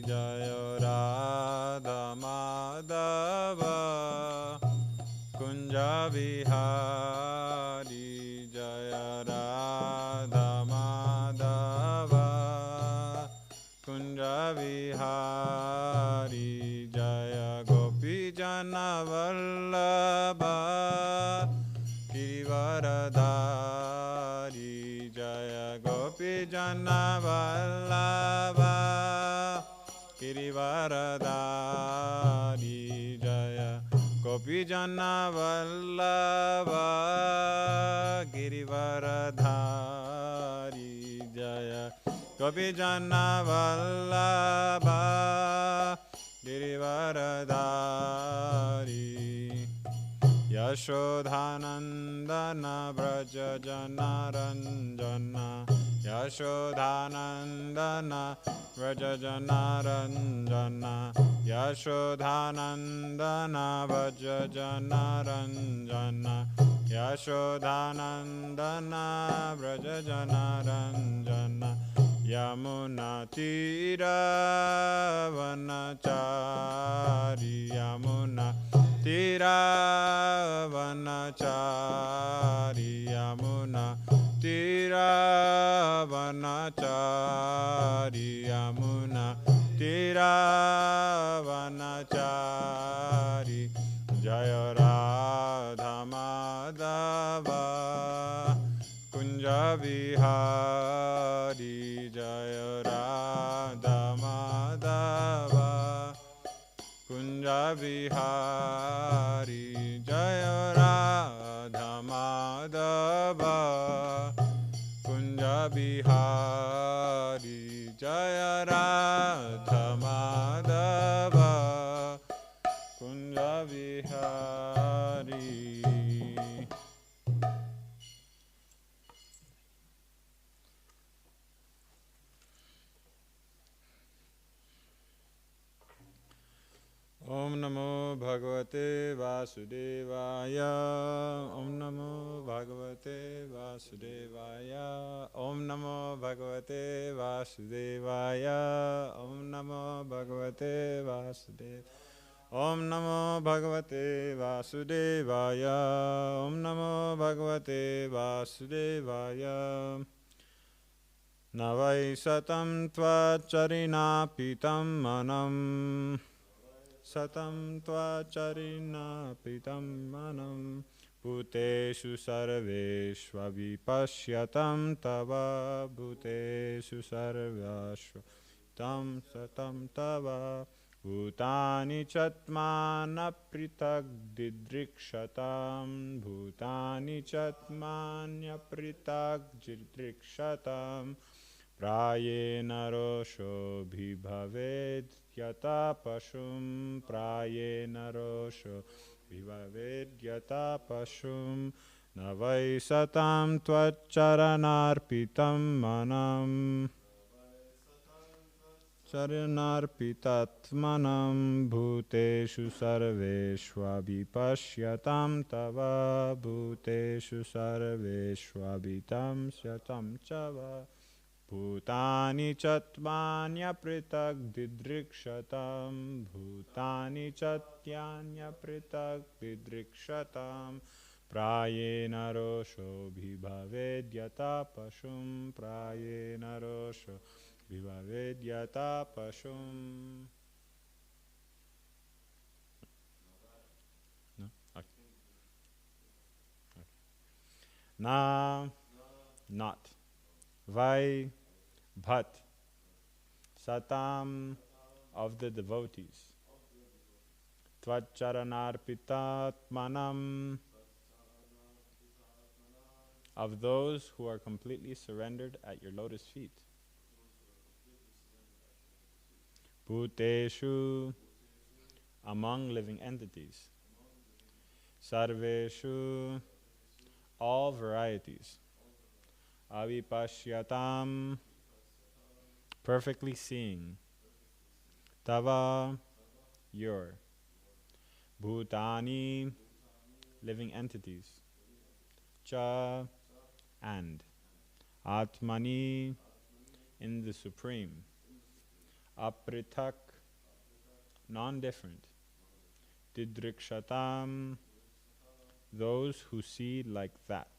Jaya Radha Madhava Kunja Vihari Jaya Radha Madhava Kunja Vihari Jaya Gopi Jana Vallabha Girivaradhari Jaya Gopi Jana Vallabha Girivaradhari Jaya Gopi Jana Vallabha Girivaradhari Jaya Gopi Jana Vallabha Girivaradhari Yashodhanandana Vraja Janaranjana Yashodhanandana Vraja Janaranjana Yashodhanandana Vraja Janaranjana Yashodhanandana Vraja Janaranjana Yamuna Tira Vanachari Yamuna Tira Vanachari Yamuna Tira Vanachari Yamuna Tira Vanachari Jaya Radha Madhava Kunja Vihari Jaya Radha Madhava Kunja Vihari Jaya Radha Madhava Kunja Vihari Jaya Radha Madhava Kunja Vihari. Om Namo Bhagavate Vasudevaya. Om Namo Bhagavate Vasudevaya. Om Namo Bhagavate Vasudevaya. Om Namo Bhagavate Vasudevaya. Om Namo Bhagavate Vasudevaya. Om Namo Bhagavate Vasudevaya. Navai satam tva charina pitam manam. Satam tva charina pitam manam bhuteshu sarveshva vipashyatam tava bhuteshu sarveshva tam satam tava bhutani chatmana pritag didrikshatam bhutani chatmanya pritag didrikshatam prayena rosho bhivaved Yata pashum prayena rosho vivaved yata pashum navai satam tvacharanarpitam manam charanarpitatmanam bhuteshu sarveshva vipashyatam tava bhuteshu sarveshva vitam syatam chava Bhutani chatmanya pritag didrikshatam Bhutani chatyanya pritag didrikshatam Prayena rosho bhivaved pashum Prayena rosho bhivaved pashum. No? Okay. Okay. Na, not. Vai, Bhat, Satam, of the devotees. Tvacharanarpitatmanam, of those who are completely surrendered at your lotus feet. Bhuteshu, among living entities. Sarveshu, all varieties. Avipashyatam, perfectly seeing. Tava, your. Bhutani, living entities. Cha, and. Atmani, in the Supreme. Apritak, non-different. Didrikshatam, those who see like that.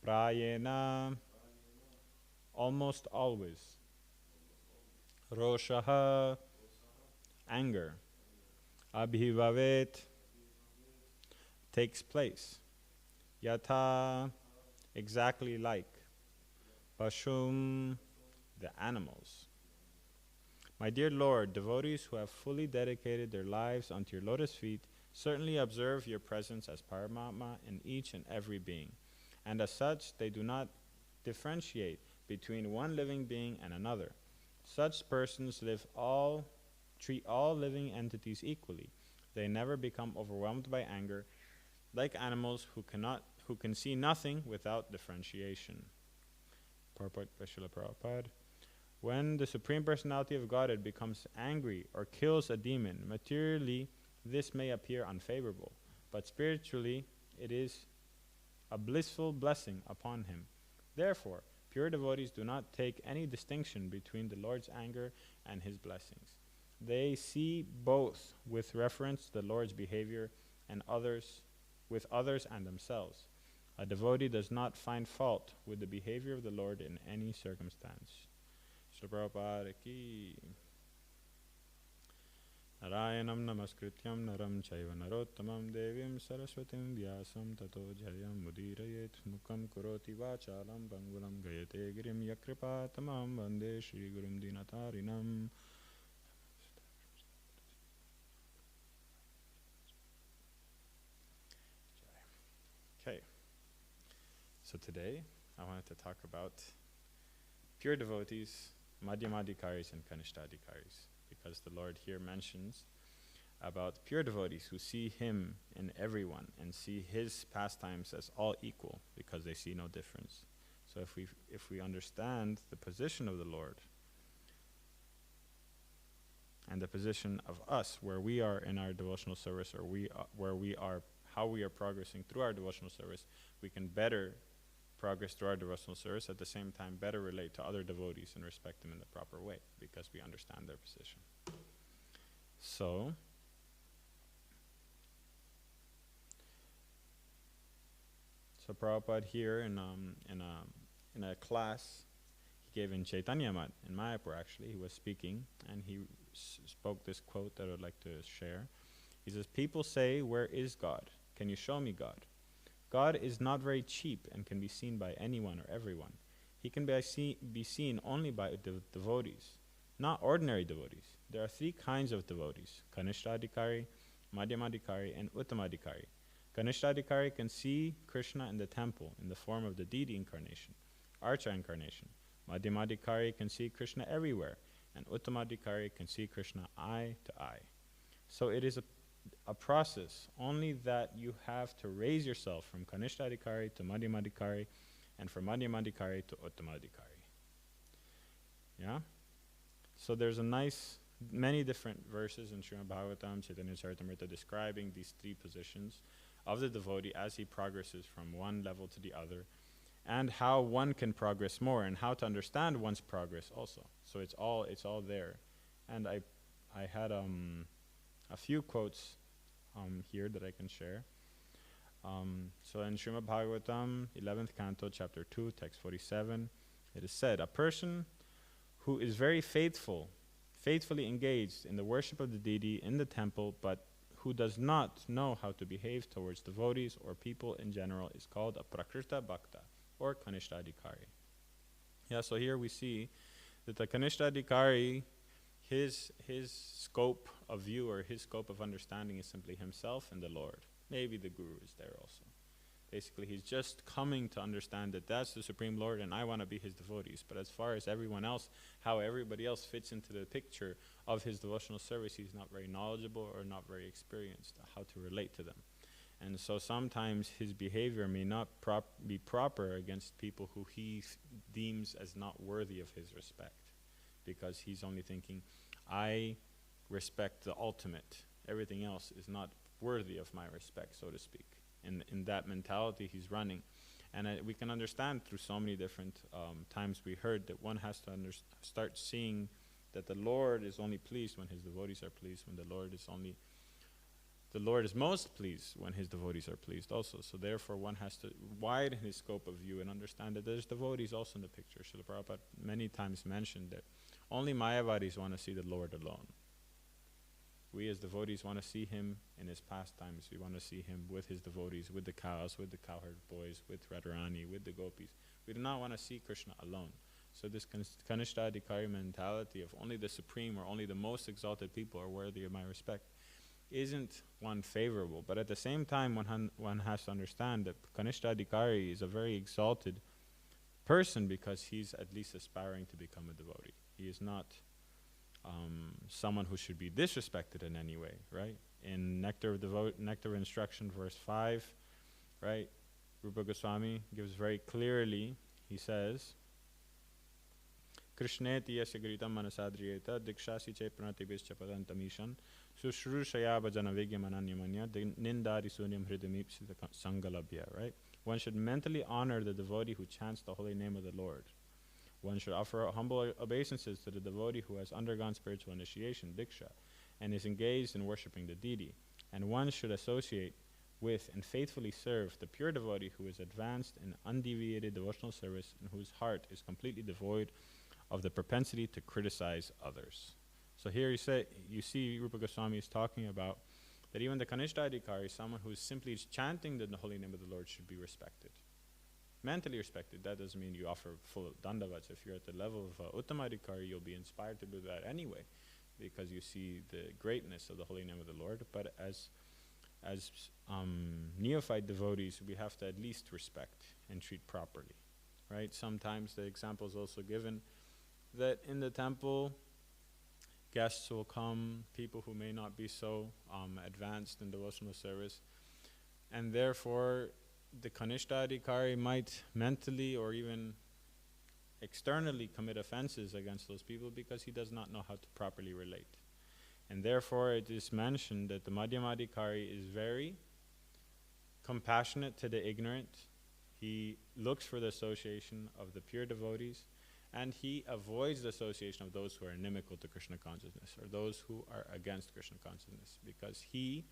Prayena, almost always. Roshaha, anger. Abhivavet, takes place. Yatha, exactly like. Pashum, the animals. My dear Lord, devotees who have fully dedicated their lives unto your lotus feet certainly observe your presence as Paramatma in each and every being, and as such they do not differentiate between one living being and another. Such persons treat all living entities equally. They never become overwhelmed by anger, like animals who can see nothing without differentiation. Purport by Srila Prabhupada. When the Supreme Personality of Godhead becomes angry or kills a demon, materially this may appear unfavorable, but spiritually it is a blissful blessing upon him. Therefore, pure devotees do not take any distinction between the Lord's anger and his blessings. They see both with reference to the Lord's behavior and with others and themselves. A devotee does not find fault with the behavior of the Lord in any circumstance. Srila Prabhupada ki. Narayanam namaskrityam naram chaiva narottamam devim saraswatim vyasam tato jayam mudirayet mukam kuroti vachalam bangulam gayate girim yakripa tamam vande shri gurum dinatarinam. Okay, so today I wanted to talk about pure devotees, Madhyamadhikaris and Kanishtadhikaris, because the Lord here mentions about pure devotees who see him in everyone and see his pastimes as all equal because they see no difference. So if we understand the position of the Lord and the position of us, where we are in our devotional service, or how we are progressing through our devotional service, we can better progress through our devotional service, at the same time better relate to other devotees and respect them in the proper way, because we understand their position. So Prabhupada here in a class he gave in Chaitanya Mat in Mayapur, actually, he was speaking, and he spoke this quote that I would like to share. He says, "People say, 'Where is God? Can you show me God?' God is not very cheap and can be seen by anyone or everyone. He can be seen only by devotees, not ordinary devotees. There are three kinds of devotees: Kanishtadhikari, Madhyamadhikari, and Uttamadhikari. Kanishtadhikari can see Krishna in the temple in the form of the deity incarnation, Archa incarnation. Madhyamadhikari can see Krishna everywhere, and Uttamadhikari can see Krishna eye to eye. So it is a process only that you have to raise yourself from Kanishtadhikari to Madhyamadhikari, and from Madhyamadhikari to Uttamadhikari." Yeah? So there's many different verses in Srimad Bhagavatam, Chaitanya Charitamrita, describing these three positions of the devotee as he progresses from one level to the other, and how one can progress more, and how to understand one's progress also. So it's all there. And I had a few quotes here that I can share. So in Srimad Bhagavatam, 11th Canto, Chapter 2, Text 47, it is said, "A person who is very faithfully engaged in the worship of the deity in the temple, but who does not know how to behave towards devotees or people in general, is called a Prakrita Bhakta, or Kanishtadhikari." Yeah, so here we see that the Kanishtadhikari, his scope of view or his scope of understanding is simply himself and the Lord. Maybe the Guru is there also. Basically, he's just coming to understand that that's the Supreme Lord and I want to be his devotees. But as far as everyone else, how everybody else fits into the picture of his devotional service, he's not very knowledgeable or not very experienced how to relate to them. And so sometimes his behavior may not be proper against people who he deems as not worthy of his respect, because he's only thinking, I respect the ultimate. Everything else is not worthy of my respect, so to speak. In that mentality he's running. And we can understand through so many different times we heard that one has to start seeing that the Lord is only pleased when his devotees are pleased, when the Lord is most pleased when his devotees are pleased also. So therefore one has to widen his scope of view and understand that there's devotees also in the picture. Srila Prabhupada many times mentioned that only Mayavadis want to see the Lord alone. We as devotees want to see him in his pastimes. We want to see him with his devotees, with the cows, with the cowherd boys, with Radharani, with the gopis. We do not want to see Krishna alone. So this Kanishta-adhikari mentality of only the supreme or only the most exalted people are worthy of my respect isn't one favorable. But at the same time, one has to understand that Kanishta-adhikari is a very exalted person because he's at least aspiring to become a devotee. He is not someone who should be disrespected in any way, right? In Nectar of Instruction, verse 5, right? Rupa Goswami gives very clearly, he says, Krishneti yasya gritam manasadriyeta dikshasi che pranatibhischa padantamishan sushrushaya bhajana vigyam ananyamanya nindari sunyam hridamipsita sangalabhya, right? One should mentally honor the devotee who chants the holy name of the Lord. One should offer humble obeisances to the devotee who has undergone spiritual initiation, diksha, and is engaged in worshipping the deity. And one should associate with and faithfully serve the pure devotee who is advanced in undeviated devotional service and whose heart is completely devoid of the propensity to criticize others. So here you see Rupa Goswami is talking about that even the Kanishta-adhikari, someone who is simply chanting the holy name of the Lord, should be respected. Mentally respected. That doesn't mean you offer full dandavats. If you're at the level of Uttama-adhikari, you'll be inspired to do that anyway, because you see the greatness of the holy name of the Lord. But as neophyte devotees, we have to at least respect and treat properly, right? Sometimes the example is also given that in the temple, guests will come, people who may not be so advanced in devotional service, and therefore the Kanishta-adhikari might mentally or even externally commit offenses against those people because he does not know how to properly relate. And therefore it is mentioned that the Madhyama-adhikari is very compassionate to the ignorant. He looks for the association of the pure devotees, and he avoids the association of those who are inimical to Krishna consciousness or those who are against Krishna consciousness, because he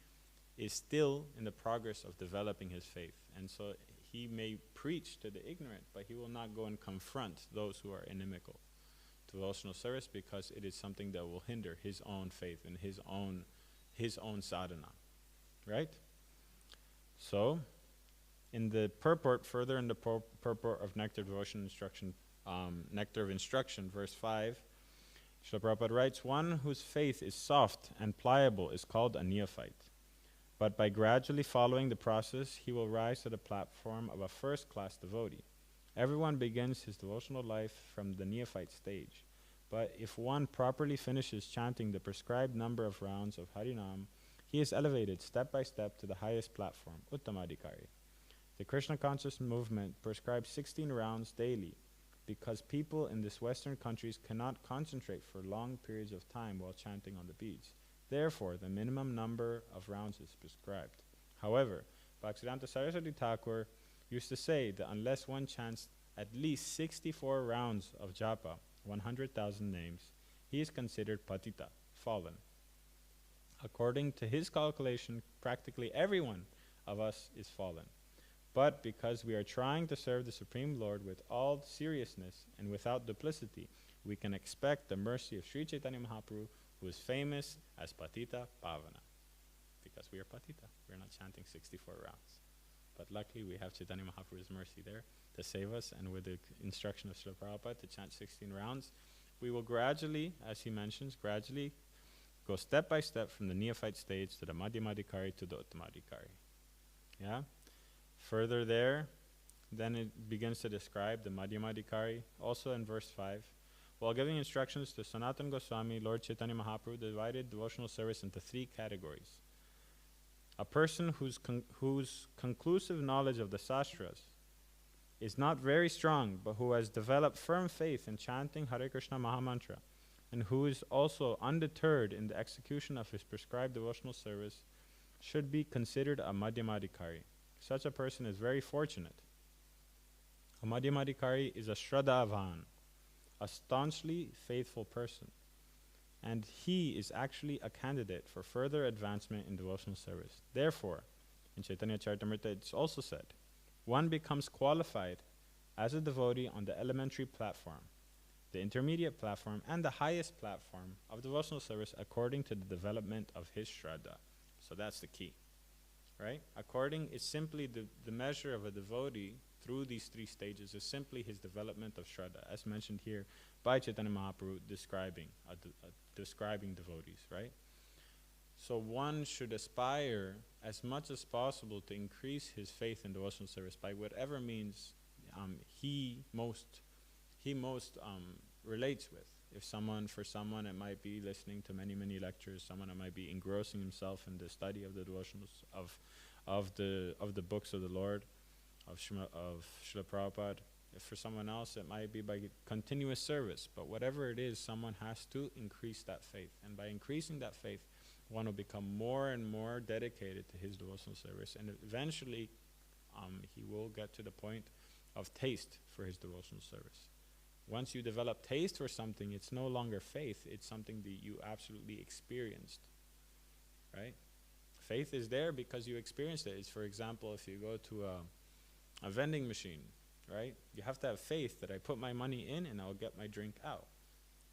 is still in the progress of developing his faith. And so he may preach to the ignorant, but he will not go and confront those who are inimical to devotional service, because it is something that will hinder his own faith and his own sadhana, right? So, in the purport, further in the purport of Nectar of Instruction, verse 5, Srila Prabhupada writes, one whose faith is soft and pliable is called a neophyte. But by gradually following the process, he will rise to the platform of a first-class devotee. Everyone begins his devotional life from the neophyte stage. But if one properly finishes chanting the prescribed number of rounds of Harinam, he is elevated step by step to the highest platform, Uttama-adhikari. The Krishna conscious movement prescribes 16 rounds daily, because people in these Western countries cannot concentrate for long periods of time while chanting on the beads. Therefore, the minimum number of rounds is prescribed. However, Bhaktivedanta Saraswati Thakur used to say that unless one chants at least 64 rounds of japa, 100,000 names, he is considered patita, fallen. According to his calculation, practically everyone of us is fallen. But because we are trying to serve the Supreme Lord with all seriousness and without duplicity, we can expect the mercy of Sri Chaitanya Mahaprabhu, who is famous as Patita Pavana. Because we are Patita, we are not chanting 64 rounds. But luckily we have Chaitanya Mahaprabhu's mercy there to save us, and with the instruction of Srila Prabhupada to chant 16 rounds, we will gradually, as he mentions, gradually go step by step from the neophyte stage to the Madhyamadhikari to the Uttamadhikari. Yeah? Further there, then it begins to describe the Madhyamadhikari, also in verse 5. While giving instructions to Sanatana Goswami, Lord Chaitanya Mahaprabhu divided devotional service into 3 categories. A person whose conclusive knowledge of the Sastras is not very strong, but who has developed firm faith in chanting Hare Krishna Mahamantra, and who is also undeterred in the execution of his prescribed devotional service, should be considered a Madhyamadhikari. Such a person is very fortunate. A Madhyamadhikari is a Shraddhavan, a staunchly faithful person. and he is actually a candidate for further advancement in devotional service. Therefore, in Chaitanya Charitamrita it's also said, one becomes qualified as a devotee on the elementary platform, the intermediate platform, and the highest platform of devotional service according to the development of his Shraddha. So that's the key, right? According is simply the measure of a devotee through these three stages is simply his development of Shraddha, as mentioned here by Chaitanya Mahaprabhu describing devotees, right? So one should aspire as much as possible to increase his faith in devotional service by whatever means he most relates with. If for someone it might be listening to many lectures. Someone it might be engrossing himself in the study of the devotionals of the books of the Lord, of Srila Prabhupada. If for someone else it might be by continuous service. But whatever it is, someone has to increase that faith, and by increasing that faith, one will become more and more dedicated to his devotional service, and eventually he will get to the point of taste for his devotional service. Once you develop taste for something, it's no longer faith, it's something that you absolutely experienced, right? Faith is there because you experienced it. It's, for example, if you go to a vending machine, right? You have to have faith that I put my money in and I'll get my drink out.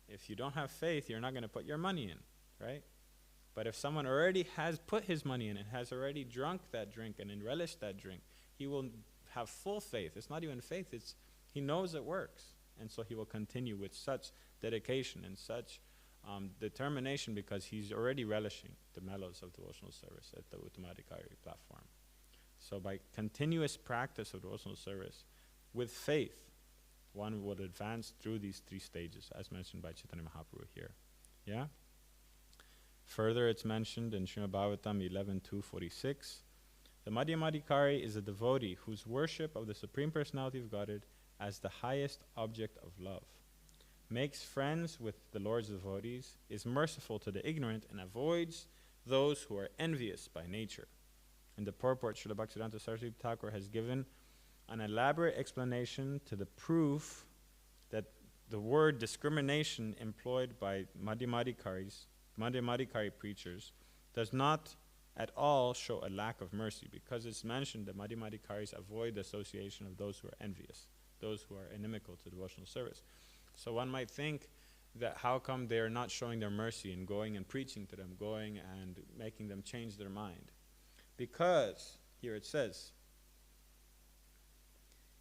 If you don't have faith, you're not going to put your money in, right? But if someone already has put his money in and has already drunk that drink and relished that drink, he will have full faith. It's not even faith, it's he knows it works. And so he will continue with such dedication and such determination because he's already relishing the mellows of devotional service at the Uttamadhikari platform. So by continuous practice of devotional service, with faith, one would advance through these three stages, as mentioned by Chaitanya Mahaprabhu here. Yeah? Further, it's mentioned in Srimad Bhagavatam 11.2.46, the Madhyamadhikari is a devotee whose worship of the Supreme Personality of Godhead as the highest object of love, makes friends with the Lord's devotees, is merciful to the ignorant, and avoids those who are envious by nature. In the purport, Srila Bhaktivedanta Saraswati Thakur has given an elaborate explanation to the proof that the word discrimination employed by Madhyamadhikari preachers does not at all show a lack of mercy, because it's mentioned that Madhyamadhikaris avoid the association of those who are envious, those who are inimical to devotional service. So one might think that how come they are not showing their mercy and going and preaching to them, going and making them change their mind? Because, here it says,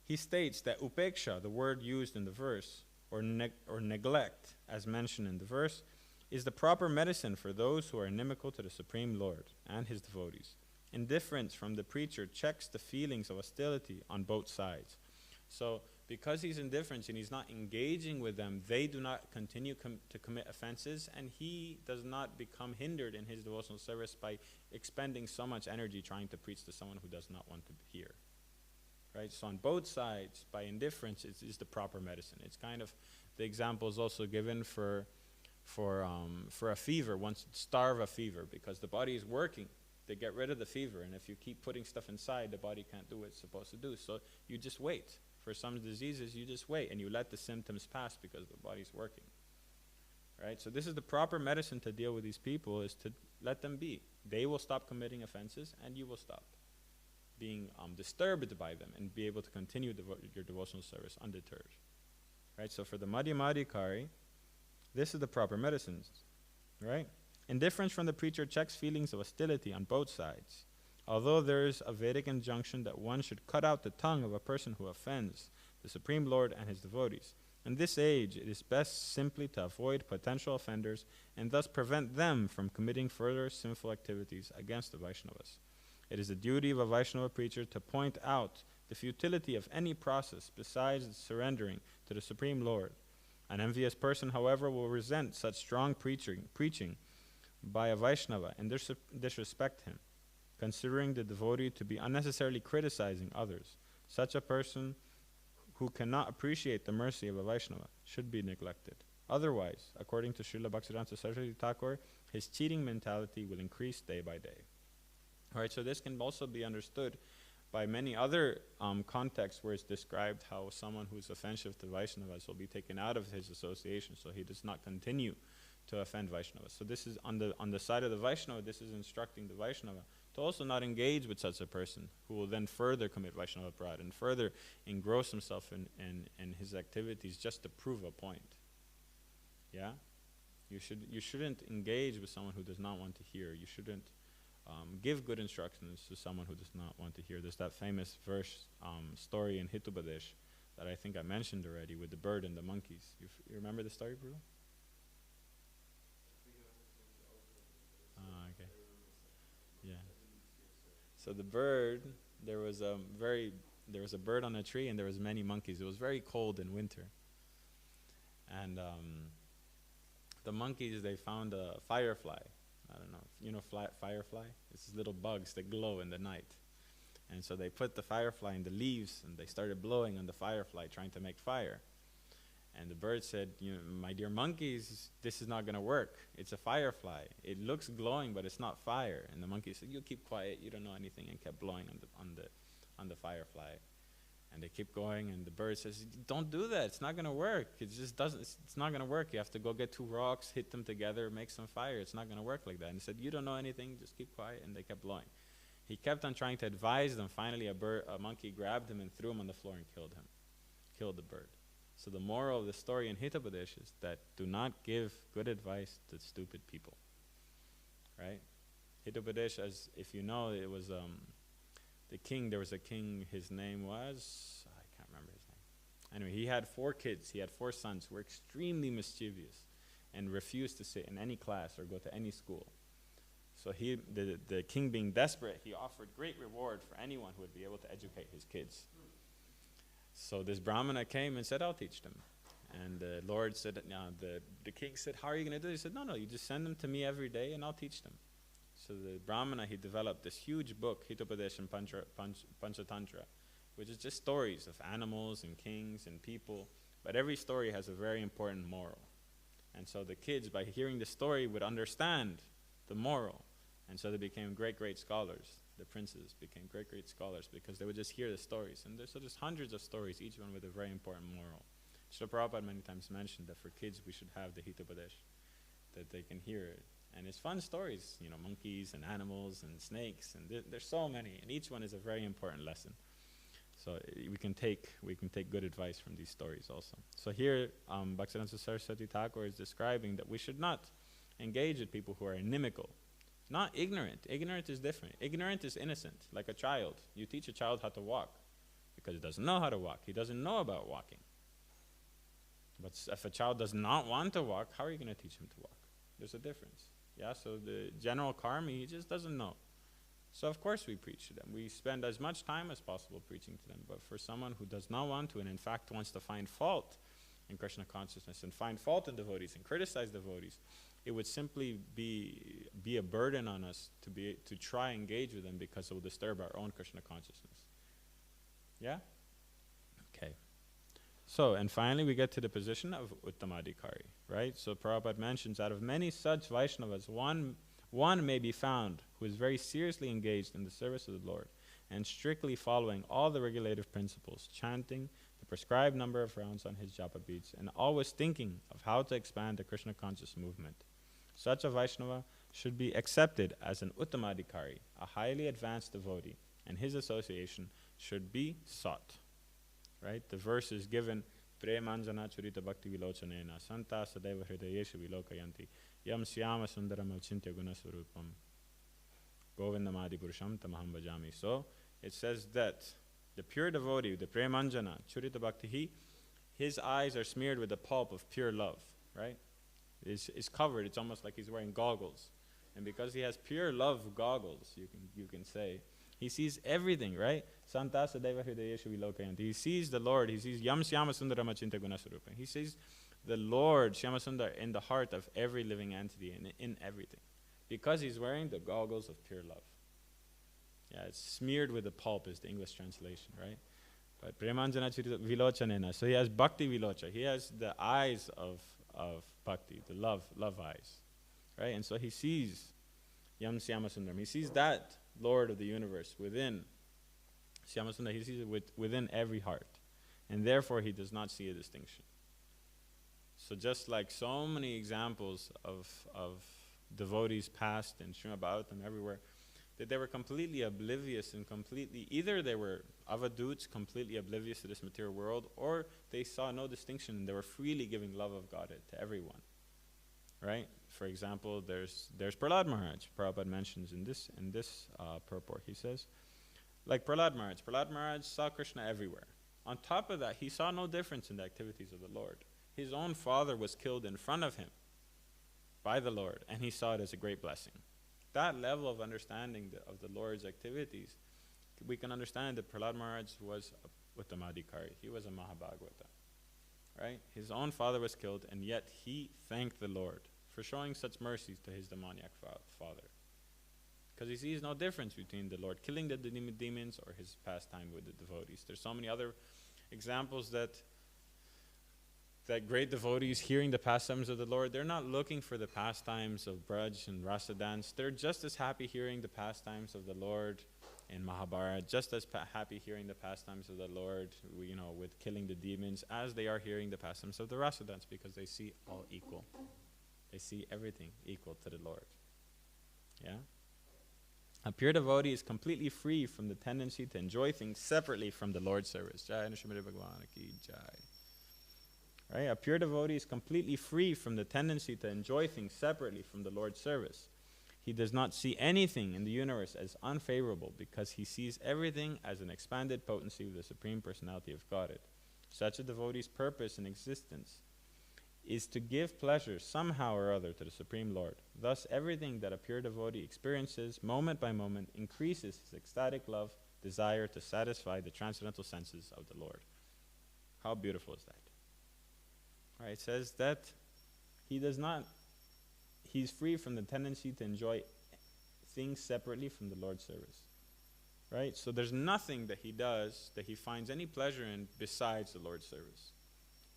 he states that upeksha, the word used in the verse, or neglect, as mentioned in the verse, is the proper medicine for those who are inimical to the Supreme Lord and his devotees. Indifference from the preacher checks the feelings of hostility on both sides. So, because he's indifferent and he's not engaging with them, they do not continue to commit offenses, and he does not become hindered in his devotional service by expending so much energy trying to preach to someone who does not want to hear. Right? So on both sides, by indifference is the proper medicine. It's kind of, the example is also given for a fever. Once starve a fever, because the body is working to get rid of the fever, and if you keep putting stuff inside, the body can't do what it's supposed to do. So you just wait. For some diseases, you just wait and you let the symptoms pass because the body's working. Right? So this is the proper medicine to deal with these people, is to let them be. They will stop committing offenses and you will stop being disturbed by them and be able to continue your devotional service undeterred. Right? So for the Madhyamadhikari, this is the proper medicines. Right? Indifference from the preacher checks feelings of hostility on both sides. Although there is a Vedic injunction that one should cut out the tongue of a person who offends the Supreme Lord and his devotees, in this age it is best simply to avoid potential offenders and thus prevent them from committing further sinful activities against the Vaishnavas. It is the duty of a Vaishnava preacher to point out the futility of any process besides surrendering to the Supreme Lord. An envious person, however, will resent such strong preaching by a Vaishnava and disrespect him, considering the devotee to be unnecessarily criticizing others. Such a person who cannot appreciate the mercy of a Vaishnava should be neglected. Otherwise, according to Srila Bhaktivedanta Saraswati Thakur, his cheating mentality will increase day by day. Alright, so this can also be understood by many other contexts where it's described how someone who's offensive to Vaishnavas will be taken out of his association, so he does not continue to offend Vaishnavas. So this is on the side of the Vaishnava, this is instructing the Vaishnava to also not engage with such a person who will then further commit Vaishnava pride and further engross himself in his activities just to prove a point. Yeah? You shouldn't engage with someone who does not want to hear. You shouldn't give good instructions to someone who does not want to hear. There's that famous story in Hitopadesh that I think I mentioned already with the bird and the monkeys. You remember the story, Prabhu? Okay. Yeah. So the bird, there was a bird on a tree and there was many monkeys. It was very cold in winter. And the monkeys, they found a firefly. I don't know, you know firefly? It's little bugs that glow in the night. And so they put the firefly in the leaves and they started blowing on the firefly trying to make fire. And the bird said, my dear monkeys, this is not going to work. It's a firefly. It looks glowing, but it's not fire. And the monkey said, you keep quiet, you don't know anything, and kept blowing on the firefly. And they keep going, and the bird says, don't do that, it's not going to work. It's not going to work. You have to go get 2 rocks, hit them together, make some fire. It's not going to work like that. And he said, you don't know anything, just keep quiet. And they kept blowing. He kept on trying to advise them. Finally, a monkey grabbed him and threw him on the floor and killed the bird. So the moral of the story in Hitopadesh is that do not give good advice to stupid people. Right? Hitopadesh, as if you know, it was the king. There was a king. His name was, I can't remember his name. Anyway, he had 4 kids. He had 4 sons who were extremely mischievous and refused to sit in any class or go to any school. So the king, being desperate, he offered great reward for anyone who would be able to educate his kids. So this Brahmana came and said, I'll teach them. And the Lord said, the king said, how are you going to do this? He said, no, you just send them to me every day and I'll teach them. So the Brahmana, he developed this huge book, Hitopadesh and Panchatantra, which is just stories of animals and kings and people. But every story has a very important moral. And so the kids, by hearing the story, would understand the moral. And so they became great scholars. The princes became great scholars because they would just hear the stories. And there's hundreds of stories, each one with a very important moral. Srila Prabhupada many times mentioned that for kids we should have the Hitopadesh, that they can hear it. And it's fun stories, monkeys and animals and snakes, and there's so many, and each one is a very important lesson. So we can take good advice from these stories also. So here, Bhaktivedanta Saraswati Thakur is describing that we should not engage with people who are inimical. Not ignorant. Ignorant is different. Ignorant is innocent, like a child. You teach a child how to walk because he doesn't know how to walk. He doesn't know about walking. But if a child does not want to walk, how are you going to teach him to walk? There's a difference. Yeah, so the general karmi, he just doesn't know. So of course we preach to them. We spend as much time as possible preaching to them. But for someone who does not want to and in fact wants to find fault in Krishna consciousness and find fault in devotees and criticize devotees, it would simply be a burden on us to try and engage with them because it will disturb our own Krishna consciousness. Yeah? Okay. So, and finally we get to the position of Uttamadhikari, right? So Prabhupada mentions out of many such Vaishnavas, one may be found who is very seriously engaged in the service of the Lord and strictly following all the regulative principles, chanting the prescribed number of rounds on his japa beads, and always thinking of how to expand the Krishna conscious movement. Such a Vaishnava should be accepted as an Uttamadhikari, a highly advanced devotee, and his association should be sought. Right? The verse is given, Premanjana churita bhakti vilochanena, santa sadeva hridayeshu vilokayanti, yam syama sundaram avchintya gunasvarupam, govindamadi purusham tamaham bhajami. So it says that the pure devotee, the Premanjana churita bhakti, his eyes are smeared with the pulp of pure love, right? Is covered. It's almost like he's wearing goggles, and because he has pure love goggles, you can say he sees everything, right? Santa Sadeva Hridayeshu Vilokayanti. He sees the Lord. He sees Yam Syama Sundaram Achintya Gunasvarupa. He sees the Lord Syama Sundar in the heart of every living entity and in everything, because he's wearing the goggles of pure love. Yeah, it's smeared with the pulp is the English translation, right? But Premanjana Chirita Vilochanena. So he has Bhakti Vilocha. He has the eyes of bhakti, the love eyes, right? And so he sees Yam Syama Sundaram. He sees that Lord of the universe within Syama Sundar. He sees it within every heart, and therefore he does not see a distinction. So just like so many examples of devotees past in Srimad Bhagavatam everywhere, that they were completely oblivious and completely, either they were avaduts, completely oblivious to this material world, or they saw no distinction and they were freely giving love of God to everyone. Right? For example, there's Prahlad Maharaj. Prabhupada mentions in this purport. He says, like Prahlad Maharaj saw Krishna everywhere. On top of that, he saw no difference in the activities of the Lord. His own father was killed in front of him by the Lord, and he saw it as a great blessing. That level of understanding of the Lord's activities, we can understand that Prahlad Maharaj was a Uttamadhikari. He was a Mahabhagavata. Right? His own father was killed, and yet he thanked the Lord for showing such mercies to his demoniac father. Because he sees no difference between the Lord killing the demons or his pastime with the devotees. There's so many other examples that great devotees hearing the pastimes of the Lord, they're not looking for the pastimes of Braj and Rasa dance. They're just as happy hearing the pastimes of the Lord in Mahabharata, just as happy hearing the pastimes of the Lord, with killing the demons, as they are hearing the pastimes of the Rasa dance, because they see all equal. They see everything equal to the Lord. Yeah? A pure devotee is completely free from the tendency to enjoy things separately from the Lord's service. Jai Srimad Bhagavatam ki jai. Right? A pure devotee is completely free from the tendency to enjoy things separately from the Lord's service. He does not see anything in the universe as unfavorable because he sees everything as an expanded potency of the Supreme Personality of Godhead. Such a devotee's purpose in existence is to give pleasure somehow or other to the Supreme Lord. Thus, everything that a pure devotee experiences moment by moment increases his ecstatic love, desire to satisfy the transcendental senses of the Lord. How beautiful is that? Right, it says that he's free from the tendency to enjoy things separately from the Lord's service. Right? So there's nothing that he does that he finds any pleasure in besides the Lord's service.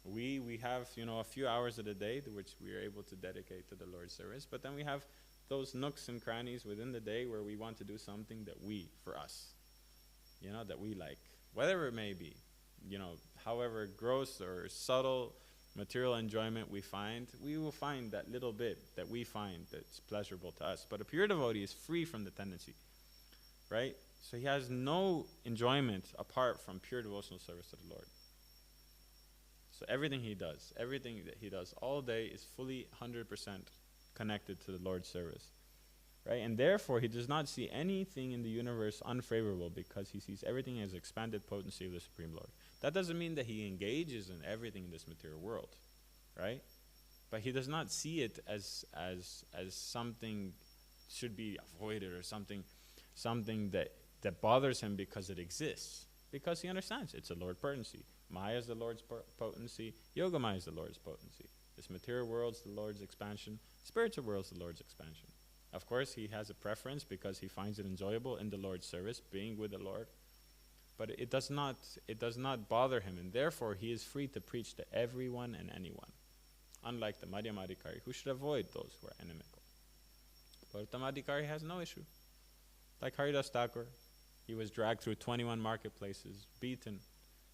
We have, a few hours of the day to which we are able to dedicate to the Lord's service, but then we have those nooks and crannies within the day where we want to do something that for us, that we like. Whatever it may be, however gross or subtle material enjoyment we will find that little bit that we find that's pleasurable to us. But a pure devotee is free from the tendency, right? So he has no enjoyment apart from pure devotional service to the Lord. So everything that he does all day is fully 100% connected to the Lord's service, right? And therefore he does not see anything in the universe unfavorable because he sees everything as expanded potency of the Supreme Lord. That doesn't mean that he engages in everything in this material world, right? But he does not see it as something should be avoided or something that bothers him because it exists. Because he understands it's a Lord potency. Maya is the Lord's potency. Yogamaya is the Lord's potency. This material world's the Lord's expansion. Spiritual world's the Lord's expansion. Of course, he has a preference because he finds it enjoyable in the Lord's service, being with the Lord. But it does not bother him, and therefore he is free to preach to everyone and anyone. Unlike the Madhyamadhikari, who should avoid those who are inimical. But Uttamadhikari has no issue. Like Haridas Thakur, he was dragged through 21 marketplaces, beaten.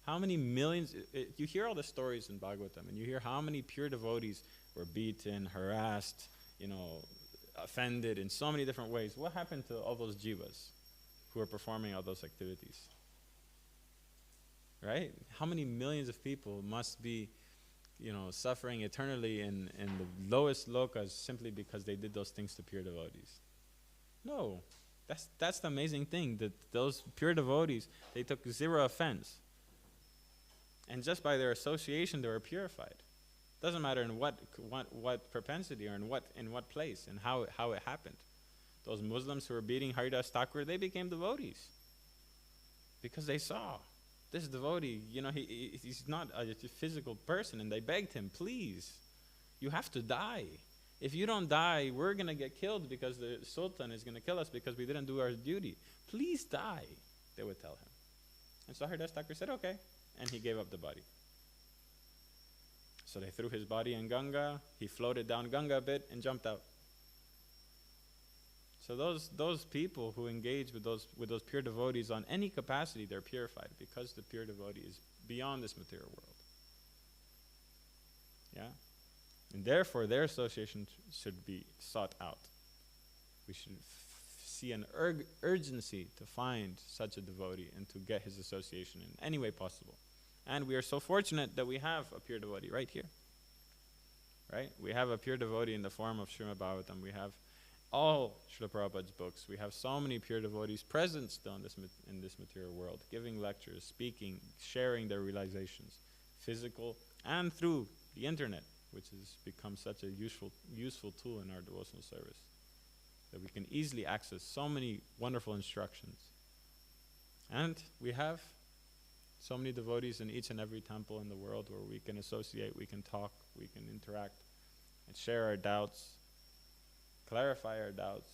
How many millions, you hear all the stories in Bhagavatam, and you hear how many pure devotees were beaten, harassed, offended in so many different ways. What happened to all those jivas who were performing all those activities? Right? How many millions of people must be, suffering eternally in the lowest lokas simply because they did those things to pure devotees? No. That's the amazing thing, that those pure devotees, they took zero offense. And just by their association, they were purified. Doesn't matter in what propensity or in what place and how it happened. Those Muslims who were beating Haridas Thakur, they became devotees because they saw this devotee. He's not a physical person, and they begged him, please, you have to die. If you don't die, we're gonna get killed because the Sultan is gonna kill us because we didn't do our duty. Please die, they would tell him. And so Haridas Thakur said, okay, and he gave up the body. So they threw his body in Ganga. He floated down Ganga a bit and jumped out. So those people who engage with those pure devotees on any capacity, they're purified because the pure devotee is beyond this material world. Yeah? And therefore, their association should be sought out. We should see an urgency to find such a devotee and to get his association in any way possible. And we are so fortunate that we have a pure devotee right here. Right? We have a pure devotee in the form of Srimad Bhagavatam. We have all Srila Prabhupada's books. We have so many pure devotees present still in this material world, giving lectures, speaking, sharing their realizations, physical and through the internet, which has become such a useful tool in our devotional service, that we can easily access so many wonderful instructions. And we have so many devotees in each and every temple in the world where we can associate, we can talk, we can interact, and share our doubts, clarify our doubts,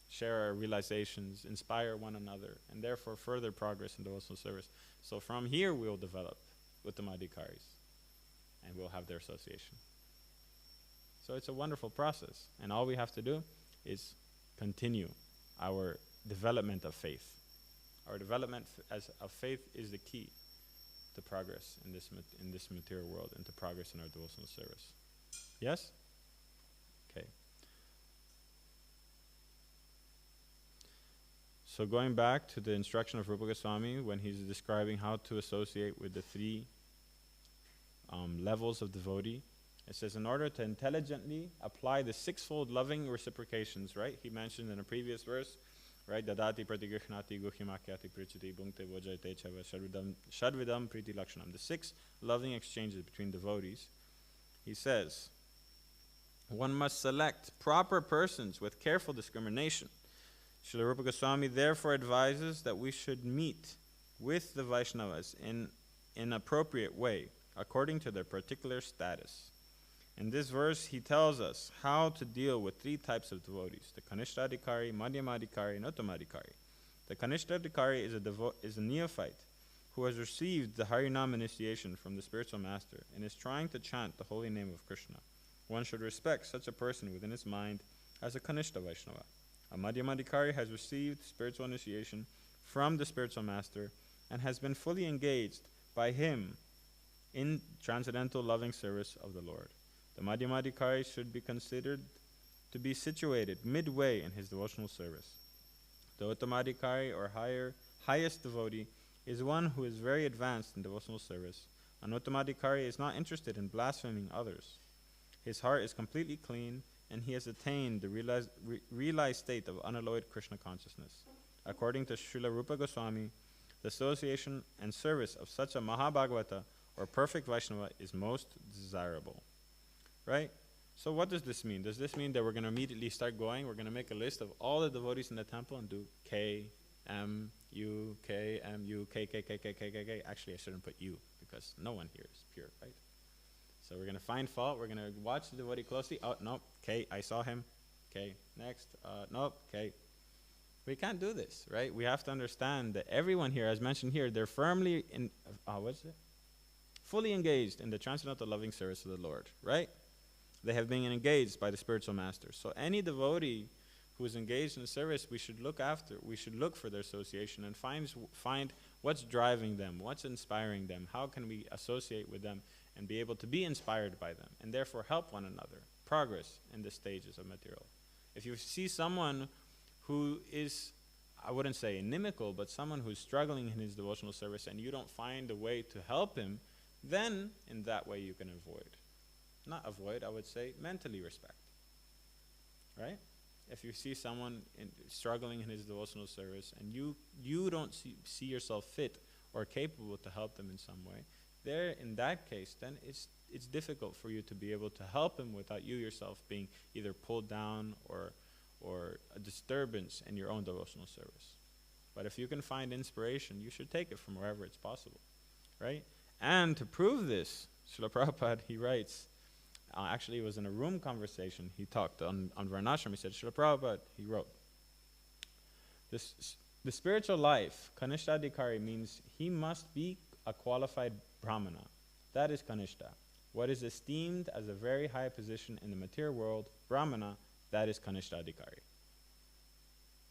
share our realizations, inspire one another, and therefore further progress in devotional service. So from here we'll develop Uttamadhikaris, and we'll have their association. So it's a wonderful process, and all we have to do is continue our development of faith. Our development of faith is the key to progress in this material world and to progress in our devotional service. Yes? Okay. So going back to the instruction of Rupa Goswami when he's describing how to associate with the three levels of devotee, it says, in order to intelligently apply the sixfold loving reciprocations, right? He mentioned in a previous verse, right? Dadati pratigrihnati guhimakyati prichiti bhungte vojayate chava shadvidam priti lakshanam. The 6 loving exchanges between devotees. He says, one must select proper persons with careful discrimination. Srila Rupa Goswami therefore advises that we should meet with the Vaishnavas in an appropriate way, according to their particular status. In this verse, he tells us how to deal with 3 types of devotees: the Kanishtadhikari, Madhyamadhikari, and Uttamadhikari. The Kanishtadhikari is a neophyte who has received the Harinam initiation from the spiritual master and is trying to chant the holy name of Krishna. One should respect such a person within his mind as a Kanishta Vaishnava. A Madhyamadhikari has received spiritual initiation from the spiritual master and has been fully engaged by him in transcendental loving service of the Lord. The Madhyamadhikari should be considered to be situated midway in his devotional service. The Uttamadhikari, or highest devotee, is one who is very advanced in devotional service. An Uttamadhikari is not interested in blaspheming others. His heart is completely clean, and he has attained the realized state of unalloyed Krishna consciousness. According to Srila Rupa Goswami, the association and service of such a Mahabhagavata, or perfect Vaishnava, is most desirable. Right? So what does this mean? Does this mean that we're going to immediately start going? We're going to make a list of all the devotees in the temple and do K, M, U, K, M, U, K, K, K, K, K, K, K. Actually, I shouldn't put U because no one here is pure, right? So we're going to find fault. We're going to watch the devotee closely. Oh, no, K, I saw him. K, next. Nope, K. We can't do this, right? We have to understand that everyone here, as mentioned here, they're firmly in, fully engaged in the transcendental loving service of the Lord, right? They have been engaged by the spiritual master. So any devotee who is engaged in the service, we should look for their association and find what's driving them, what's inspiring them, how can we associate with them and be able to be inspired by them, and therefore help one another progress in the stages of material. If you see someone who is, I wouldn't say inimical, but someone who's struggling in his devotional service and you don't find a way to help him, then in that way you can not avoid, I would say, mentally respect. Right? If you see someone struggling in his devotional service and you don't see yourself fit or capable to help them in some way, there, in that case, then it's difficult for you to be able to help him without you yourself being either pulled down or a disturbance in your own devotional service. But if you can find inspiration, you should take it from wherever it's possible. Right? And to prove this, Srila Prabhupada, he writes, actually it was in a room conversation, he talked on Varnashram, he said, Srila Prabhupada, he wrote, the spiritual life, Kanishtadhikari, means he must be a qualified Brahmana. That is Kanishta. What is esteemed as a very high position in the material world, Brahmana, that is Kanishtadhikari.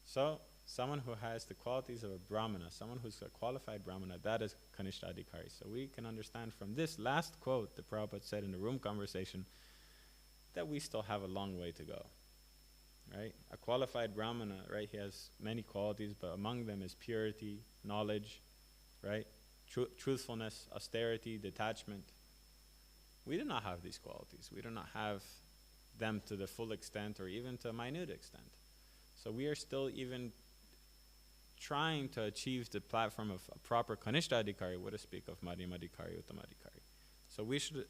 So, someone who has the qualities of a Brahmana, someone who's a qualified Brahmana, that is Kanishtadhikari. So we can understand from this last quote that Prabhupada said in the room conversation that we still have a long way to go, right? A qualified Brahmana, right, he has many qualities, but among them is purity, knowledge, right? Truthfulness, austerity, detachment. We do not have these qualities. We do not have them to the full extent or even to a minute extent. So we are still even trying to achieve the platform of a proper Kanishta Adhikari, what to speak of Madhyama Adhikari, Uttama Adhikari. So we should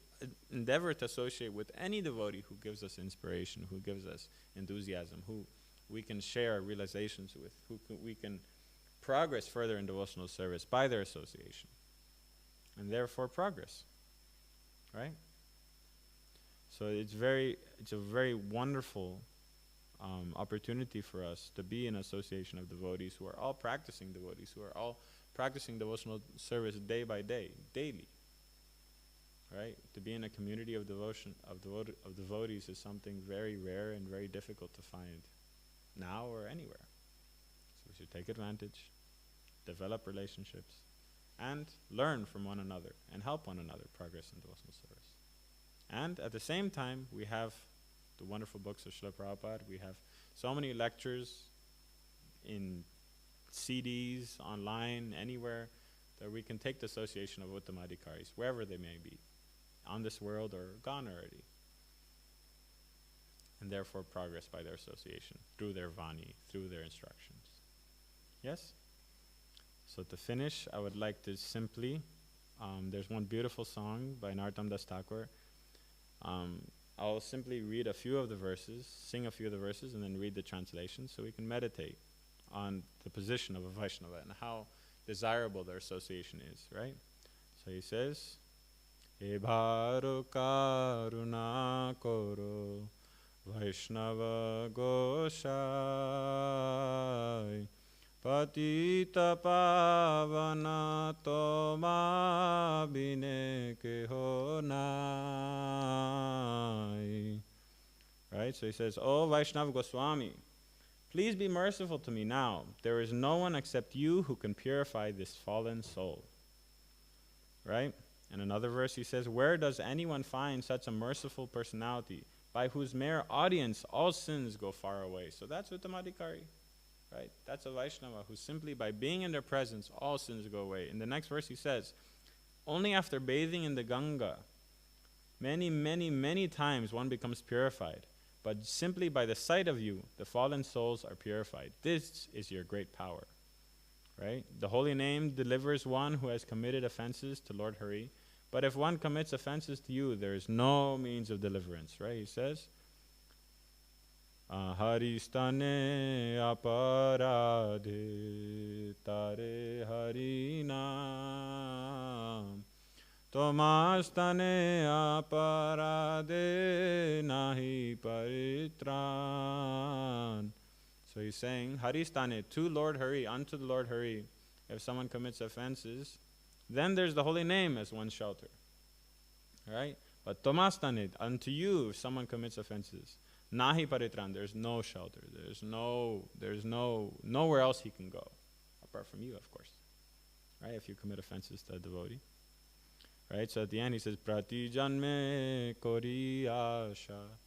endeavor to associate with any devotee who gives us inspiration, who gives us enthusiasm, who we can share realizations with, we can progress further in devotional service by their association. And therefore progress, right? So it's a very wonderful opportunity for us to be in association of devotees who are all practicing devotees, who are all practicing devotional service day by day, daily. Right? To be in a community of devotion of devotees is something very rare and very difficult to find now or anywhere. So we should take advantage, develop relationships, and learn from one another and help one another progress in devotional service. And at the same time, we have the wonderful books of Srila Prabhupada. We have so many lectures in CDs, online, anywhere, that we can take the association of Uttama Adhikaris, wherever they may be, on this world or gone already. And therefore progress by their association, through their Vani, through their instructions. Yes? So to finish, I would like to simply, there's one beautiful song by Narottam Das Thakur. I'll simply read a few of the verses, sing a few of the verses, and then read the translation so we can meditate on the position of a Vaishnava and how desirable their association is, right? So he says, He bharu karuna koro Vaishnava goshai Patita pavana toma bine keho nai. Right? So he says, "O Vaishnava Goswami, please be merciful to me now. There is no one except you who can purify this fallen soul." Right? In another verse he says, "Where does anyone find such a merciful personality by whose mere audience all sins go far away?" So that's Uttama Adhikari. Right? That's a Vaishnava who simply by being in their presence, all sins go away. In the next verse he says, "Only after bathing in the Ganga, many, many, many times one becomes purified. But simply by the sight of you, the fallen souls are purified. This is your great power." Right? The holy name delivers one who has committed offenses to Lord Hari. But if one commits offenses to you, there is no means of deliverance. Right? He says, Haristane aparadhe tare harinam Tomastane aparadhe nahi paritran. So he's saying, Haristane, to Lord Hari, unto the Lord Hari, if someone commits offenses, then there's the holy name as one's shelter. Right? But Tomastane, unto you, if someone commits offenses, Nahi paritran, there's no shelter. There's nowhere else he can go. Apart from you, of course. Right? If you commit offenses to a devotee. Right? So at the end he says, Prati janme kori asha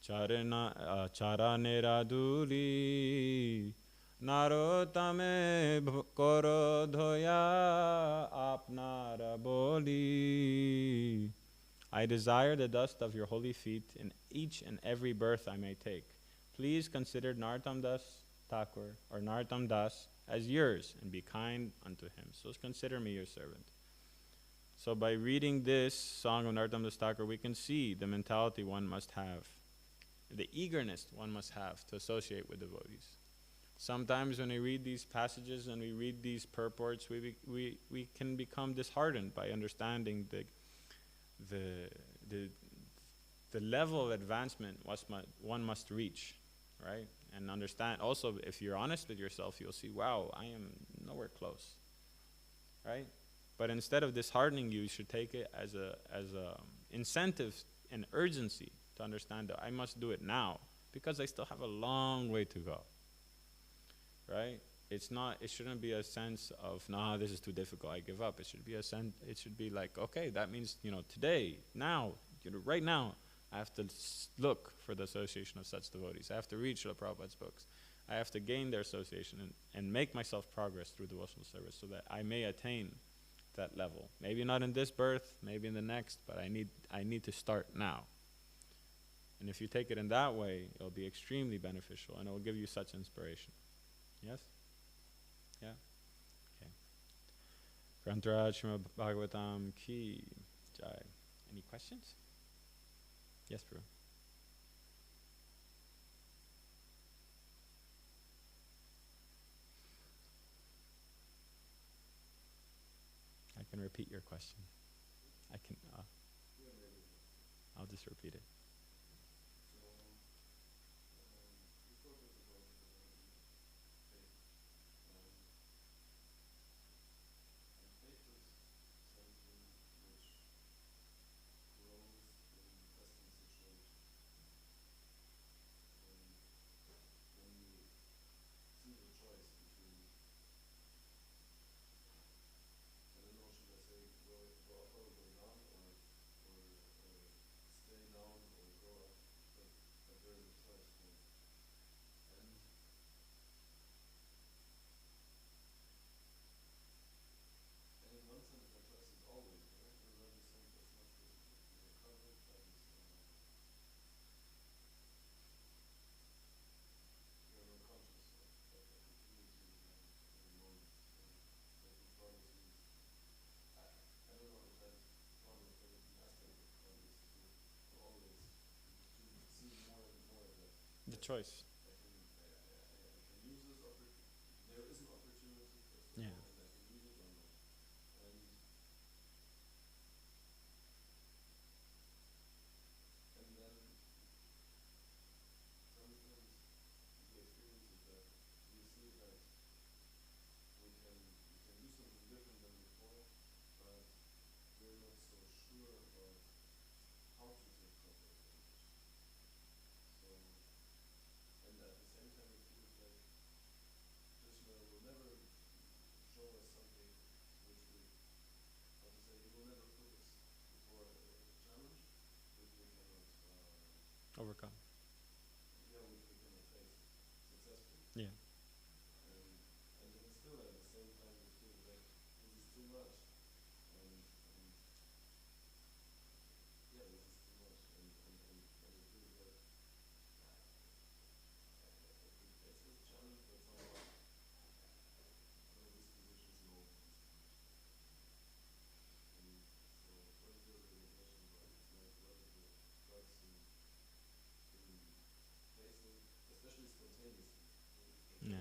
charane raduli narotame koro dhoya apnara boli. I desire the dust of your holy feet in each and every birth I may take. Please consider Narottam Das Thakur or Narottam Das as yours and be kind unto him. So consider me your servant. So by reading this song of Narottam Das Thakur, we can see the mentality one must have, the eagerness one must have to associate with devotees. Sometimes when we read these passages and we read these purports, we can become disheartened by understanding the level of advancement one must reach, right? And understand, also if you're honest with yourself, you'll see, wow, I am nowhere close, right? But instead of disheartening you should take it as a incentive and urgency to understand that I must do it now because I still have a long way to go, right? It shouldn't be a sense of, nah, this is too difficult, I give up. It should be like, okay, that means, today, now, right now, I have to look for the association of such devotees. I have to read Srila Prabhupada's books. I have to gain their association and make myself progress through devotional service so that I may attain that level. Maybe not in this birth, maybe in the next, but I need to start now. And if you take it in that way, it'll be extremely beneficial and it will give you such inspiration. Yes? Yeah? Okay. Grantaraj Srimad Bhagavatam Ki Jai. Any questions? Yes, Prabhu. I can repeat your question. I can, I'll just repeat it. The choice. Yeah. Overcome. Yeah. Yeah. Yeah.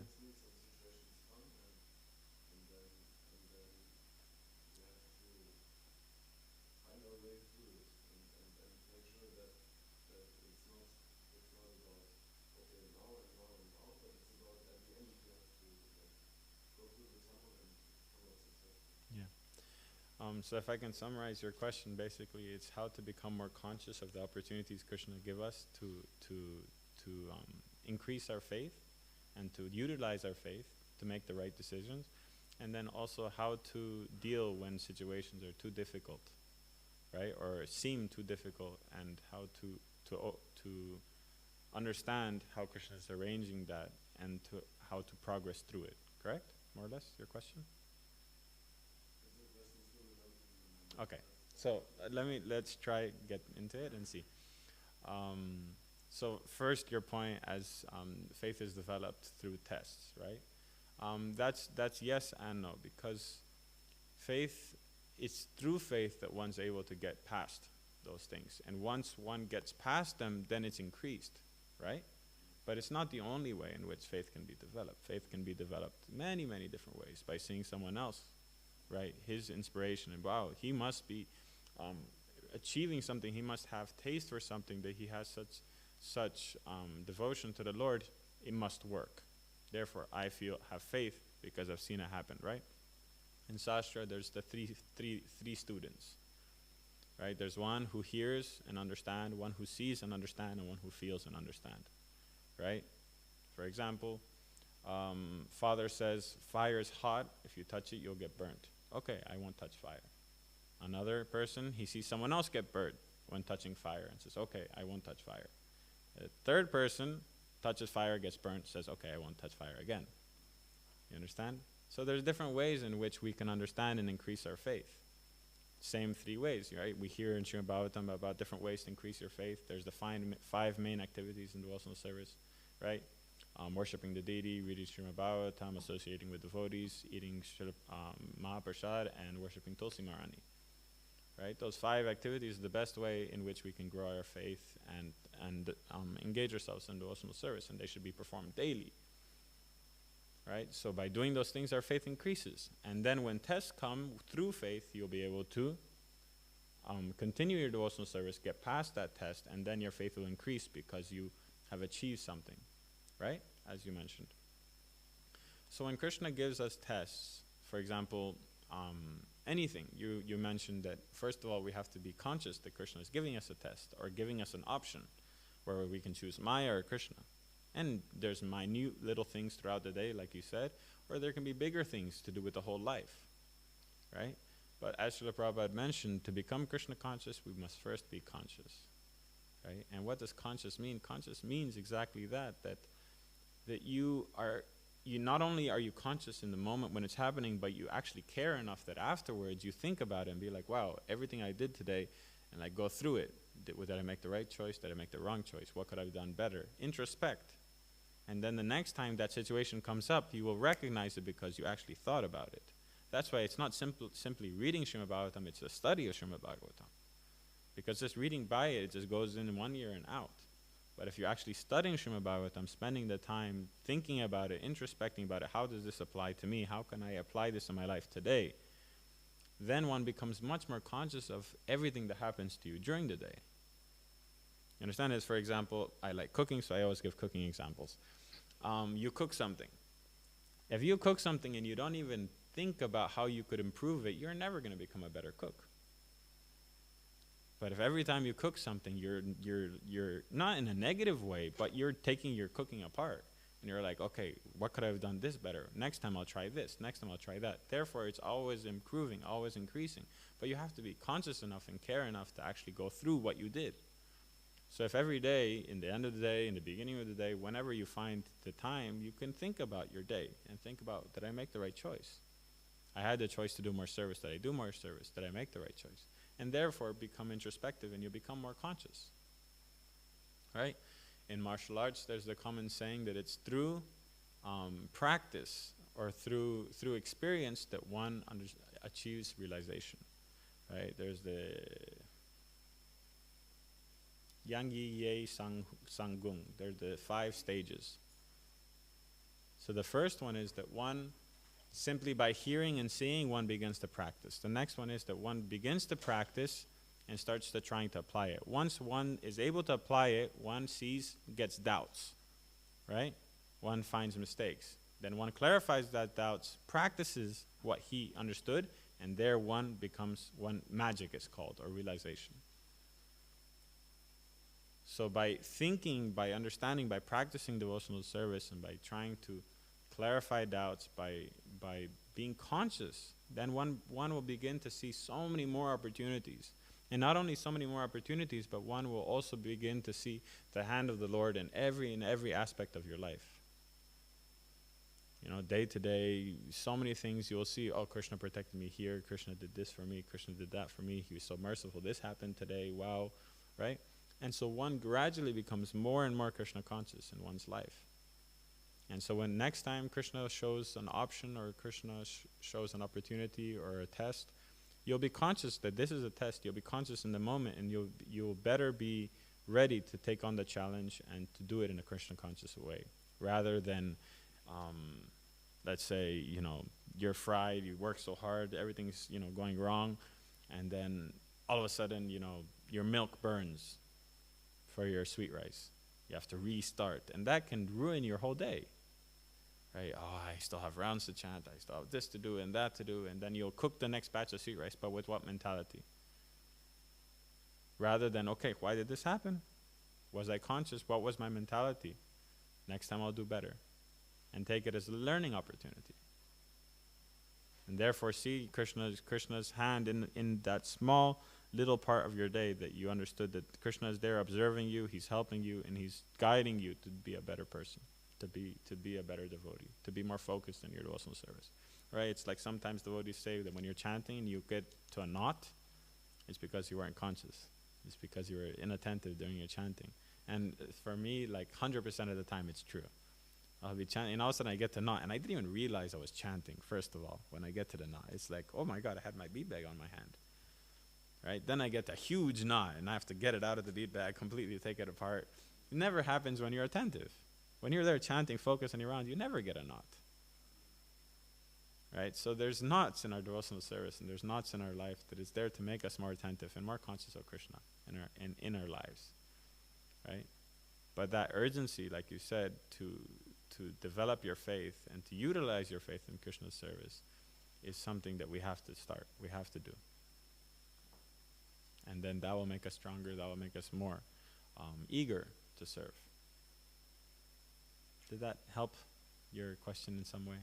So if I can summarize your question, basically it's how to become more conscious of the opportunities Krishna give us to increase our faith and to utilize our faith to make the right decisions, and then also how to deal when situations are too difficult, right, or seem too difficult, and how to understand how Krishna is arranging that and how to progress through it. Correct? More or less, your question? Okay, so let's try get into it and see. So first, your point as faith is developed through tests, right? That's yes and no, because faith, it's through faith that one's able to get past those things, and once one gets past them, then it's increased, right? But it's not the only way in which faith can be developed. Faith can be developed many, many different ways by seeing someone else, right? His inspiration, and wow, he must be achieving something. He must have taste for something, that he has such devotion to the Lord. It must work. Therefore, I have faith because I've seen it happen, right? In Sastra, there's the three students, right? There's one who hears and understands, one who sees and understands, and one who feels and understands, right? For example, father says, fire is hot. If you touch it, you'll get burnt. Okay, I won't touch fire. Another person, he sees someone else get burnt. when touching fire and says, okay, I won't touch fire. A third person touches fire, gets burnt, says, okay, I won't touch fire again. You understand? So there's different ways in which we can understand and increase our faith. Same 3 ways, right? We hear in Srimad Bhagavatam about different ways to increase your faith. There's the 5 main activities in devotional service, right? Worshipping the deity, reading Srimad Bhagavatam, associating with devotees, eating Mahaprasad, and worshipping Tulsi Marani. Right? Those 5 activities are the best way in which we can grow our faith and engage ourselves in devotional service, and they should be performed daily. Right? So by doing those things, our faith increases. And then when tests come through faith, you'll be able to continue your devotional service, get past that test, and then your faith will increase because you have achieved something. Right? As you mentioned. So when Krishna gives us tests, for example, anything, you mentioned that first of all we have to be conscious that Krishna is giving us a test or giving us an option where we can choose Maya or Krishna. And there's minute little things throughout the day, like you said, or there can be bigger things to do with the whole life, right? But as Srila Prabhupada mentioned, to become Krishna conscious, we must first be conscious, right? And what does conscious mean? Conscious means exactly that you not only are you conscious in the moment when it's happening, but you actually care enough that afterwards you think about it and be like, wow, everything I did today, and like go through it. Did I make the right choice? Did I make the wrong choice? What could I have done better? Introspect. And then the next time that situation comes up, you will recognize it because you actually thought about it. That's why it's not simply reading Srimad Bhagavatam, it's a study of Srimad Bhagavatam. Because just reading by it just goes in 1 year and out. But if you're actually studying Srimad Bhagavatam, spending the time thinking about it, introspecting about it, how does this apply to me? How can I apply this in my life today? Then one becomes much more conscious of everything that happens to you during the day. You understand this? For example, I like cooking, so I always give cooking examples. You cook something. If you cook something and you don't even think about how you could improve it, you're never going to become a better cook. But if every time you cook something, you're not in a negative way, but you're taking your cooking apart. And you're like, okay, what could I have done this better? Next time I'll try this. Next time I'll try that. Therefore, it's always improving, always increasing. But you have to be conscious enough and care enough to actually go through what you did. So if every day, in the end of the day, in the beginning of the day, whenever you find the time, you can think about your day and think about, did I make the right choice? I had the choice to do more service. Did I do more service? Did I make the right choice? And therefore become introspective and you become more conscious. Right? In martial arts, there's the common saying that it's through practice or through experience that one achieves realization. Right? There's the Yang Yi Ye Sang-gung. They're the 5 stages. So the first one is that one, simply by hearing and seeing, one begins to practice. The next one is that one begins to practice and starts to trying to apply it. Once one is able to apply it, one gets doubts, right? One finds mistakes. Then one clarifies that doubts, practices what he understood, and there one magic is called, or realization. So by thinking, by understanding, by practicing devotional service, and by trying to clarify doubts, by being conscious, then one will begin to see so many more opportunities. And not only so many more opportunities, but one will also begin to see the hand of the Lord in every aspect of your life. You know, day to day, so many things you will see, oh, Krishna protected me here, Krishna did this for me, Krishna did that for me, he was so merciful, this happened today, wow, right? And so one gradually becomes more and more Krishna conscious in one's life. And so when next time Krishna shows an option or Krishna shows an opportunity or a test, you'll be conscious that this is a test. You'll be conscious in the moment, and you'll better be ready to take on the challenge and to do it in a Krishna conscious way, rather than, let's say, you're fried, you work so hard, everything's going wrong, and then all of a sudden your milk burns for your sweet rice. You have to restart, and that can ruin your whole day. Right? Oh, I still have rounds to chant, I still have this to do and that to do, and then you'll cook the next batch of sweet rice, but with what mentality? Rather than, okay, why did this happen? Was I conscious? What was my mentality? Next time I'll do better. And take it as a learning opportunity. And therefore see Krishna's hand in that small little part of your day that you understood that Krishna is there observing you, he's helping you, and he's guiding you to be a better person, to be a better devotee, to be more focused in your devotional service. Right? It's like sometimes devotees say that when you're chanting and you get to a knot, it's because you weren't conscious. It's because you were inattentive during your chanting. And for me, like 100% of the time, it's true. I'll be chanting, and all of a sudden I get to knot, and I didn't even realize I was chanting, first of all, when I get to the knot. It's like, oh my God, I had my bead bag on my hand. Right? Then I get a huge knot, and I have to get it out of the bead bag, completely take it apart. It never happens when you're attentive. When you're there chanting, focus on your round, you never get a knot. Right? So there's knots in our devotional service, and there's knots in our life that is there to make us more attentive and more conscious of Krishna in our lives. Right? But that urgency, like you said, to develop your faith and to utilize your faith in Krishna's service is something that we have to start. We have to do. And then that will make us stronger. That will make us more eager to serve. Did that help your question in some way?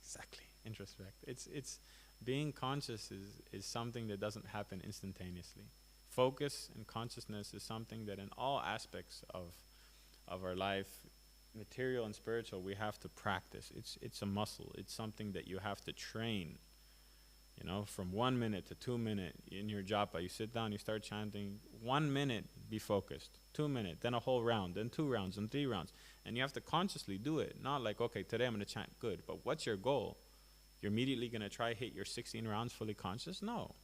Exactly. Introspect. It's being conscious is something that doesn't happen instantaneously. Focus and consciousness is something that in all aspects of our life, material and spiritual, we have to practice. It's a muscle. It's something that you have to train. You know, from 1 minute to 2 minutes in your japa, you sit down, you start chanting. 1 minute, be focused. 2 minutes, then a whole round, then 2 rounds, and 3 rounds. And you have to consciously do it. Not like, okay, today I'm going to chant good. But what's your goal? You're immediately going to try hit your 16 rounds fully conscious? No.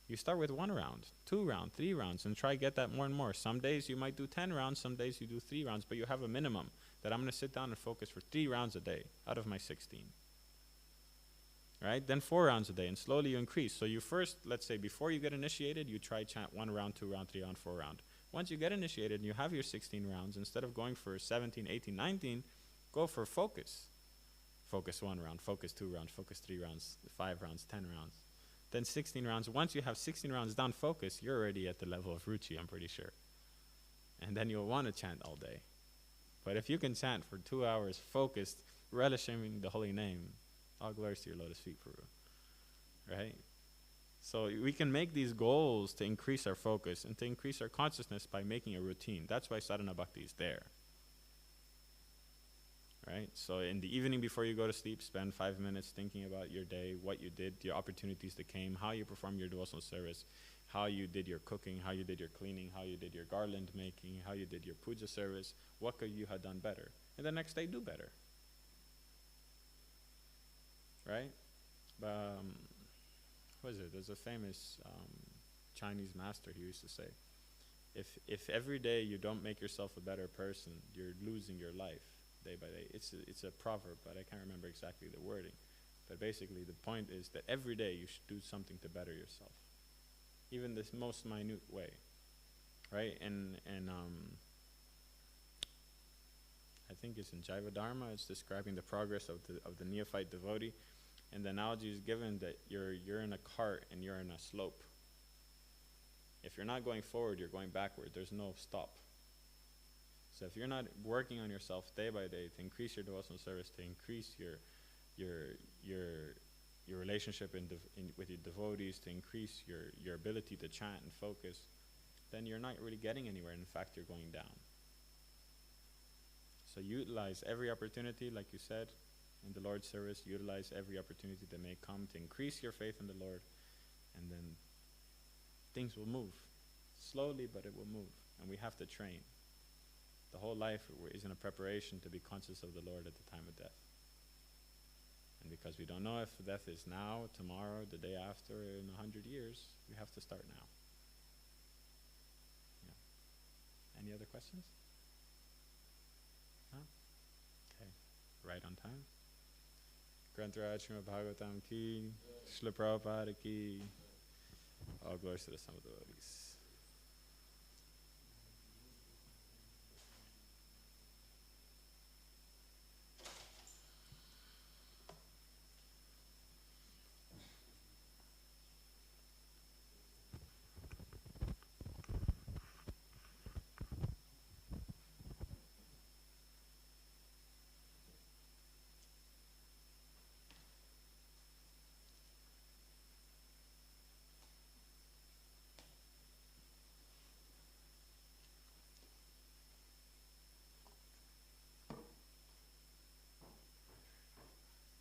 You start with 1 round, 2 rounds, 3 rounds, and try get that more and more. Some days you might do 10 rounds, some days you do 3 rounds, but you have a minimum that I'm going to sit down and focus for 3 rounds a day out of my 16. Right? Then 4 rounds a day, and slowly you increase. So you first, let's say, before you get initiated, you try chant 1 round, 2 round, 3 round, 4 round. Once you get initiated and you have your 16 rounds, instead of going for 17, 18, 19, go for focus. Focus 1 round, focus 2 rounds, focus 3 rounds, 5 rounds, 10 rounds. Then 16 rounds. Once you have 16 rounds down focus, you're already at the level of ruchi, I'm pretty sure. And then you'll want to chant all day. But if you can chant for 2 hours focused, relishing the holy name, all glories to your lotus feet, Prabhu. Right? So we can make these goals to increase our focus and to increase our consciousness by making a routine. That's why sadhana bhakti is there. Right? So in the evening before you go to sleep, spend 5 minutes thinking about your day, what you did, your opportunities that came, how you performed your devotional service, how you did your cooking, how you did your cleaning, how you did your garland making, how you did your puja service, what could you have done better? And the next day, do better. Right? What is it? There's a famous Chinese master, he used to say, if every day you don't make yourself a better person, you're losing your life day by day. It's a proverb, but I can't remember exactly the wording. But basically the point is that every day you should do something to better yourself. Even this most minute way. Right? And I think it's in Jaiva Dharma, it's describing the progress of the neophyte devotee. And the analogy is given that you're in a cart and you're in a slope. If you're not going forward, you're going backward. There's no stop. So if you're not working on yourself day by day to increase your devotional service, to increase your relationship with your devotees, to increase your ability to chant and focus, then you're not really getting anywhere. In fact, you're going down. So utilize every opportunity, like you said, in the Lord's service. Utilize every opportunity that may come to increase your faith in the Lord, and then things will move. Slowly, but it will move. And we have to train. The whole life is in a preparation to be conscious of the Lord at the time of death. And because we don't know if death is now, tomorrow, the day after, in 100 years, we have to start now. Yeah. Any other questions? No? Okay. Right on time. Grantaraj Srimad Bhagavatam ki, Srila Prabhupada ki. All glories to the Sum of devotees.